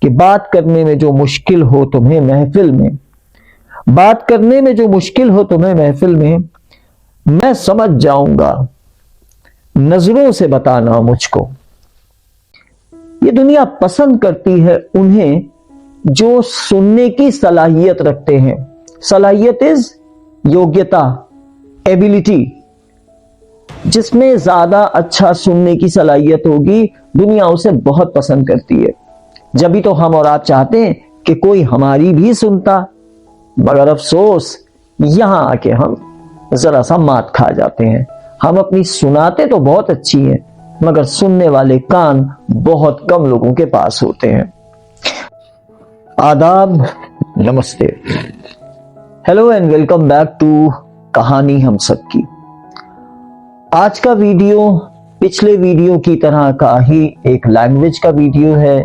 कि बात करने में जो मुश्किल हो तुम्हें महफिल में, बात करने में जो मुश्किल हो तुम्हें महफिल में, मैं समझ जाऊंगा, नजरों से बताना मुझको। ये दुनिया पसंद करती है उन्हें जो सुनने की सलाहियत रखते हैं। सलाहियत इज योग्यता, एबिलिटी। जिसमें ज्यादा अच्छा सुनने की सलाहियत होगी, दुनिया उसे बहुत पसंद करती है। जब भी तो हम और आप चाहते हैं कि कोई हमारी भी सुनता, मगर अफसोस यहां आके हम जरा सा मात खा जाते हैं। हम अपनी सुनाते तो बहुत अच्छी हैं, मगर सुनने वाले कान बहुत कम लोगों के पास होते हैं। आदाब, नमस्ते, hello and welcome back to कहानी हम सबकी। आज का वीडियो पिछले वीडियो की तरह का ही एक लैंग्वेज का वीडियो है,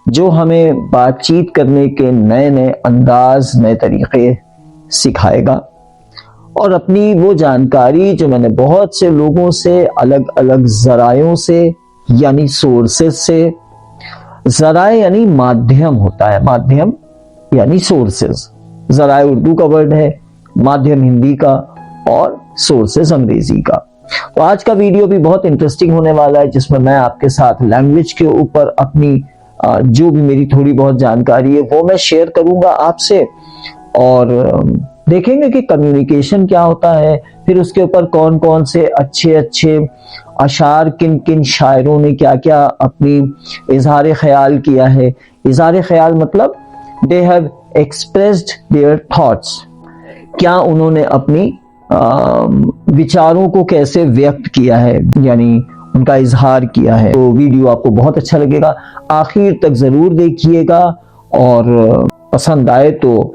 जो हमें बातचीत करने के नए नए अंदाज, नए तरीके सिखाएगा और अपनी वो जानकारी जो मैंने बहुत से लोगों से, अलग अलग जरायों से यानी सोर्सेस से, जराए यानी माध्यम होता है, माध्यम यानी सोर्सेस। जराए उर्दू का वर्ड है, माध्यम हिंदी का और सोर्सेस अंग्रेजी का। तो आज का वीडियो भी बहुत इंटरेस्टिंग होने वाला है, जिसमें मैं आपके साथ लैंग्वेज के ऊपर अपनी जो भी मेरी थोड़ी बहुत जानकारी है वो मैं शेयर करूंगा आपसे, और देखेंगे कि कम्युनिकेशन क्या होता है, फिर उसके ऊपर कौन कौन से अच्छे अच्छे अशार, किन किन शायरों ने क्या क्या अपनी इजहार ख्याल किया है। इजहार ख्याल मतलब they have expressed their thoughts, क्या उन्होंने अपनी विचारों को कैसे व्यक्त किया है, यानी उनका इजहार किया है। तो वीडियो आपको बहुत अच्छा लगेगा, आखिर तक जरूर देखिएगा और पसंद आए तो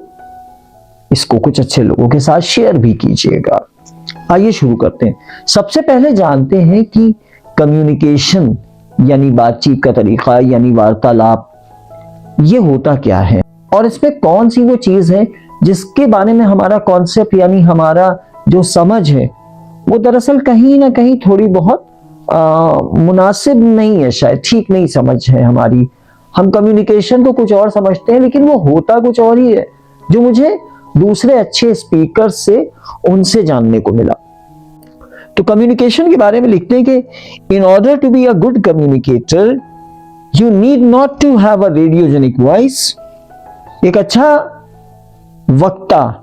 इसको कुछ अच्छे लोगों के साथ शेयर भी कीजिएगा। आइए शुरू करते हैं। सबसे पहले जानते हैं कि कम्युनिकेशन यानी बातचीत का तरीका, यानी वार्तालाप, ये होता क्या है और इसमें कौन सी वो चीज है जिसके बारे में हमारा कॉन्सेप्ट यानी हमारा जो समझ है वो दरअसल कहीं ना कहीं थोड़ी बहुत मुनासिब नहीं है, शायद ठीक नहीं समझ है हमारी। हम कम्युनिकेशन को कुछ और समझते हैं, लेकिन वो होता कुछ और ही है, जो मुझे दूसरे अच्छे स्पीकर से उनसे जानने को मिला। तो कम्युनिकेशन के बारे में लिखते हैं कि in order to be a good communicator you need not to have a radiogenic voice. एक अच्छा वक्ता,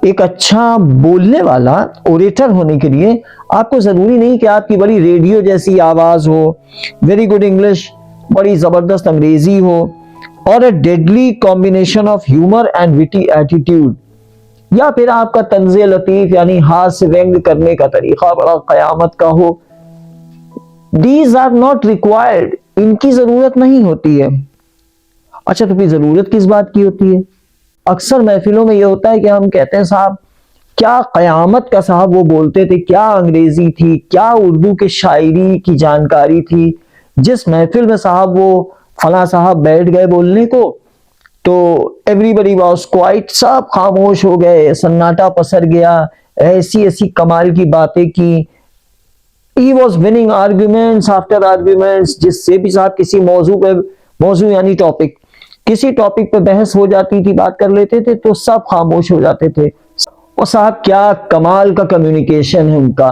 एक अच्छा बोलने वाला, ओरेटर होने के लिए आपको जरूरी नहीं कि आपकी बड़ी रेडियो जैसी आवाज हो, वेरी गुड इंग्लिश, बड़ी जबरदस्त अंग्रेजी हो, और a deadly combination of humour and witty attitude, या फिर आपका तंज़े लतीफ यानी हास्य व्यंग करने का तरीका बड़ा कयामत का हो। दीज आर नॉट रिक्वायर्ड, इनकी जरूरत नहीं होती है। अच्छा, तो फिर जरूरत किस बात की होती है? अक्सर महफिलों में यह होता है कि हम कहते हैं साहब क्या कयामत का साहब वो बोलते थे, क्या अंग्रेजी थी, क्या उर्दू के शायरी की जानकारी थी। जिस महफिल में साहब वो फला साहब बैठ गए बोलने को, तो एवरीबडी वाज क्वाइट, सब खामोश हो गए, सन्नाटा पसर गया, ऐसी ऐसी कमाल की बातें की। He was winning arguments after arguments, जिससे भी साहब किसी मौजू पे, मौजू यानी टॉपिक, किसी टॉपिक पे बहस हो जाती थी, बात कर लेते थे तो सब खामोश हो जाते थे। और साहब क्या कमाल का कम्युनिकेशन है उनका।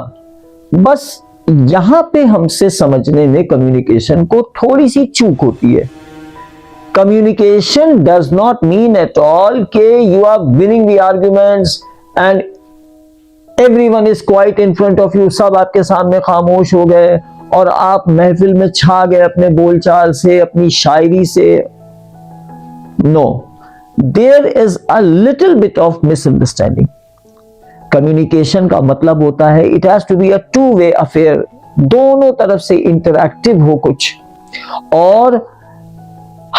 बस यहां पे हमसे समझने में कम्युनिकेशन को थोड़ी सी चूक होती है। Communication does not mean at all के you are winning the arguments and everyone is quiet in front of you, सब आपके सामने खामोश हो गए और आप महफिल में छा गए अपने बोलचाल से, अपनी शायरी से। No, there is a little bit of misunderstanding. Communication का मतलब होता है it has to be a two way affair, दोनों तरफ से इंटरैक्टिव हो कुछ। और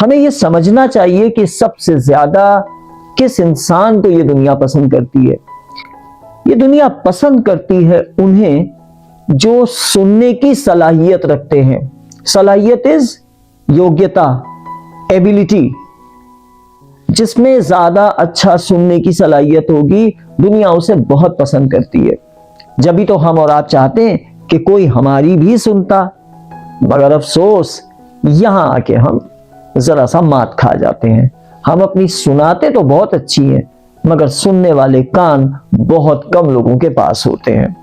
हमें यह समझना चाहिए कि सबसे ज्यादा किस इंसान को यह दुनिया पसंद करती है। ये दुनिया पसंद करती है उन्हें जो सुनने की सलाहियत रखते हैं। सलाहियत इज योग्यता, एबिलिटी। जिसमें ज्यादा अच्छा सुनने की सलाहियत होगी, दुनिया उसे बहुत पसंद करती है। जब भी तो हम और आप चाहते हैं कि कोई हमारी भी सुनता, मगर अफसोस यहां आके हम जरा सा मात खा जाते हैं। हम अपनी सुनाते तो बहुत अच्छी हैं, मगर सुनने वाले कान बहुत कम लोगों के पास होते हैं।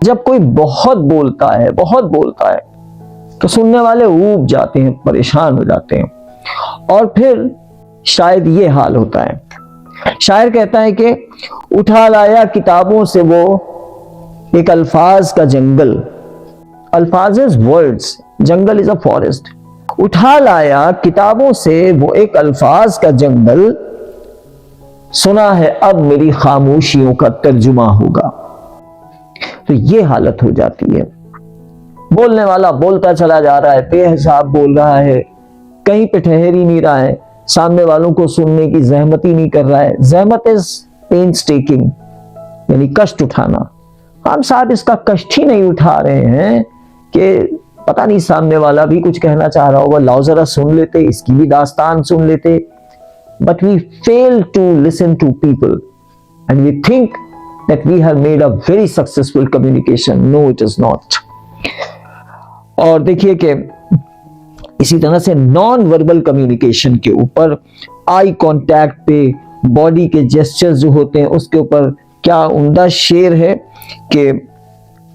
जब कोई बहुत बोलता है तो सुनने वाले ऊब जाते हैं, परेशान हो जाते हैं। और फिर शायद ये हाल होता है। शायर कहता है कि उठा लाया किताबों से वो एक अल्फाज का जंगल। अल्फाज is words, jungle is a forest. उठा लाया किताबों से वो एक अल्फाज का जंगल, सुना है अब मेरी खामोशियों का तर्जुमा होगा। तो ये हालत हो जाती है। बोलने वाला बोलता चला जा रहा है, बेहिसाब बोल रहा है, कहीं पे ठहर ही नहीं रहा है, सामने वालों को सुनने की जहमत ही नहीं कर रहा है। जहमत इज पेन्सटेकिंग, यानी कष्ट उठाना। हम साहब इसका कष्ट ही नहीं उठा रहे हैं कि पता नहीं सामने वाला भी कुछ कहना चाह रहा होगा, लाओ जरा सुन लेते, इसकी भी दास्तान सुन लेते। But we fail to listen to people and we think that we have made a very successful communication. No, it is not. और देखिए कि इसी तरह से नॉन वर्बल कम्युनिकेशन के ऊपर, आई कांटेक्ट पे, बॉडी के जेस्चर्स जो होते हैं उसके ऊपर क्या उम्दा शेर है कि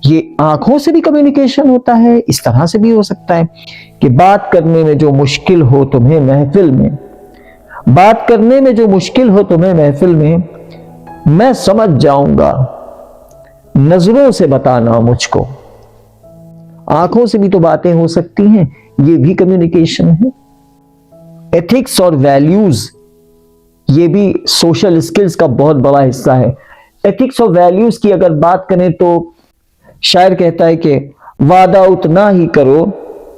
ये आंखों से भी कम्युनिकेशन होता है। इस तरह से भी हो सकता है कि बात करने में जो मुश्किल हो तुम्हें महफिल में, बात करने में जो मुश्किल हो तुम्हें महफिल में, मैं समझ जाऊंगा, नजरों से बताना मुझको। आंखों से भी तो बातें हो सकती हैं, ये भी कम्युनिकेशन है। एथिक्स और वैल्यूज, ये भी सोशल स्किल्स का बहुत बड़ा हिस्सा है। एथिक्स और वैल्यूज की अगर बात करें तो शायर कहता है कि वादा उतना ही करो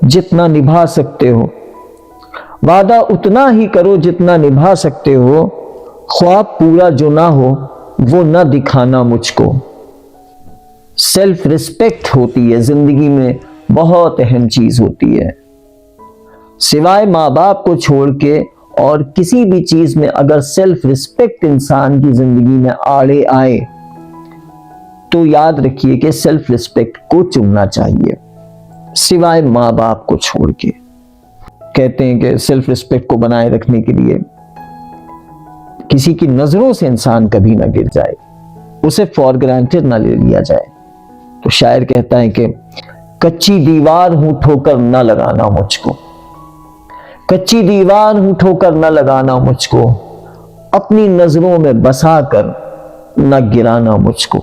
जितना निभा सकते हो, वादा उतना ही करो जितना निभा सकते हो, ख्वाब पूरा जो ना हो वो ना दिखाना मुझको। सेल्फ रिस्पेक्ट होती है जिंदगी में, बहुत अहम चीज होती है। सिवाय माँ बाप को छोड़ के और किसी भी चीज में अगर सेल्फ रिस्पेक्ट इंसान की जिंदगी में आड़े आए तो याद रखिए कि सेल्फ रिस्पेक्ट को चुनना चाहिए, सिवाय माँ बाप को छोड़ के। कहते हैं कि सेल्फ रिस्पेक्ट को बनाए रखने के लिए किसी की नजरों से इंसान कभी ना गिर जाए, उसे फॉर ग्रांटेड ना ले लिया जाए। तो शायर कहता है कि कच्ची दीवार हूं ठोकर ना लगाना मुझको, कच्ची दीवार हूं ठोकर ना लगाना मुझको, अपनी नजरों में बसा कर ना गिराना मुझको।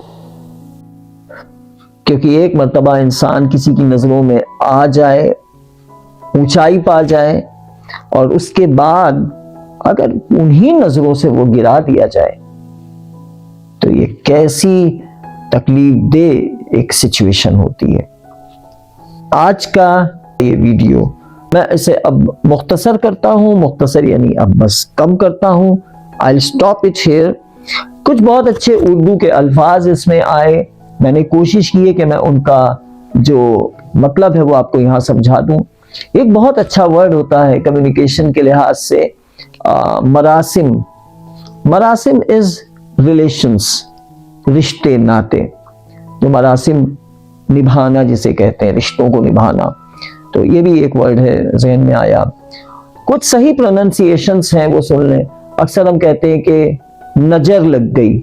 क्योंकि एक मर्तबा इंसान किसी की नजरों में आ जाए, ऊंचाई पा जाए, और उसके बाद अगर उन्हीं नजरों से वो गिरा दिया जाए तो ये कैसी तकलीफ दे एक सिचुएशन होती है। आज का ये वीडियो मैं इसे अब मुख्तसर करता हूं, मुख्तसर यानी अब बस कम करता हूं। I will stop it here. कुछ बहुत अच्छे उर्दू के अल्फाज इसमें आए, मैंने कोशिश की है कि मैं उनका जो मतलब है वो आपको यहां समझा दूं। एक बहुत अच्छा वर्ड होता है कम्युनिकेशन के लिहाज से, मरासिम। मरासिम इज रिलेशंस, रिश्ते नाते। जो मरासिम निभाना जिसे कहते हैं, रिश्तों को निभाना, तो ये भी एक वर्ड है, ज़हन में आया। कुछ सही प्रोनाउंसिएशंस हैं वो सुन लें। अक्सर हम कहते हैं कि नजर लग गई,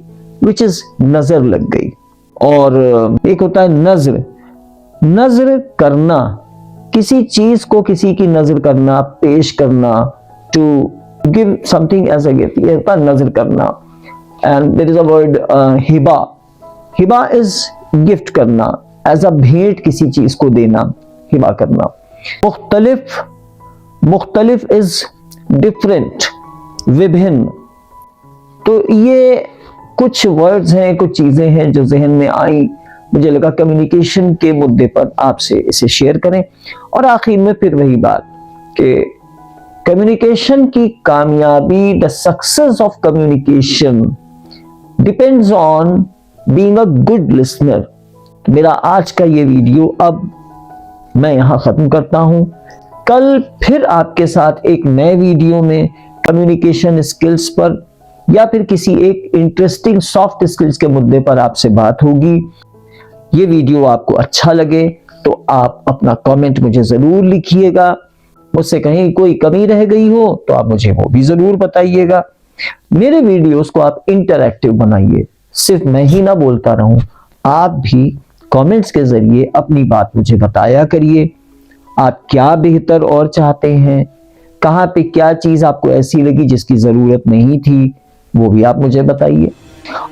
विच इज नजर लग गई। और एक होता है नजर, नजर करना, किसी चीज को किसी की नजर करना, पेश करना, to give something as a gift, ये होता है नजर करना। And there is a word हिबा। हिबा इज गिफ्ट करना, एज अ भेंट किसी चीज को देना, हिबा करना। मुख्तलिफ, मुख्तलिफ इज डिफरेंट, विभिन्न। तो ये कुछ वर्ड्स हैं, कुछ चीजें हैं जो जहन में आई, मुझे लगा कम्युनिकेशन के मुद्दे पर आपसे इसे शेयर करें। और आखिर में फिर वही बात कि कम्युनिकेशन की कामयाबी, the success of communication depends on being a good listener. मेरा आज का ये वीडियो अब मैं यहां खत्म करता हूं। कल फिर आपके साथ एक नए वीडियो में कम्युनिकेशन स्किल्स पर या फिर किसी एक इंटरेस्टिंग सॉफ्ट स्किल्स के मुद्दे पर आपसे बात होगी। ये वीडियो आपको अच्छा लगे तो आप अपना कमेंट मुझे जरूर लिखिएगा। मुझसे कहीं कोई कमी रह गई हो तो आप मुझे वो भी जरूर बताइएगा। मेरे वीडियोस को आप इंटरैक्टिव बनाइए, सिर्फ मैं ही ना बोलता रहूं, आप भी कमेंट्स के जरिए अपनी बात मुझे बताया करिए। आप क्या बेहतर और चाहते हैं, कहां पे क्या चीज आपको ऐसी लगी जिसकी जरूरत नहीं थी, वो भी आप मुझे बताइए।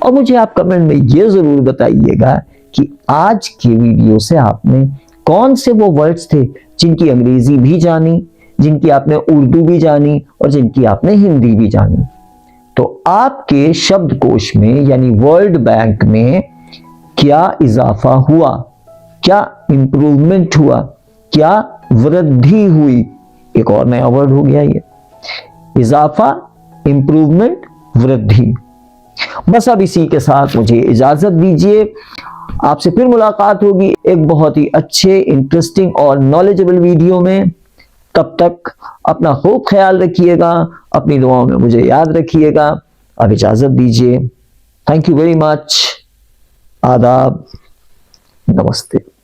और मुझे आप कमेंट में ये जरूर बताइएगा कि आज के वीडियो से आपने कौन से वो वर्ड्स थे जिनकी अंग्रेजी भी जानी, जिनकी आपने उर्दू भी जानी और जिनकी आपने हिंदी भी जानी। तो आपके शब्दकोश में यानी वर्ड बैंक में क्या इजाफा हुआ, क्या इंप्रूवमेंट हुआ, क्या वृद्धि हुई। एक और नया वर्ड हो गया ये, इजाफा, इंप्रूवमेंट, वृद्धि। बस अब इसी के साथ मुझे इजाजत दीजिए, आपसे फिर मुलाकात होगी एक बहुत ही अच्छे, इंटरेस्टिंग और नॉलेजेबल वीडियो में। तब तक अपना खूब ख्याल रखिएगा, अपनी दुआओं में मुझे याद रखिएगा। अब इजाजत दीजिए। Thank you very much. आदाब, नमस्ते।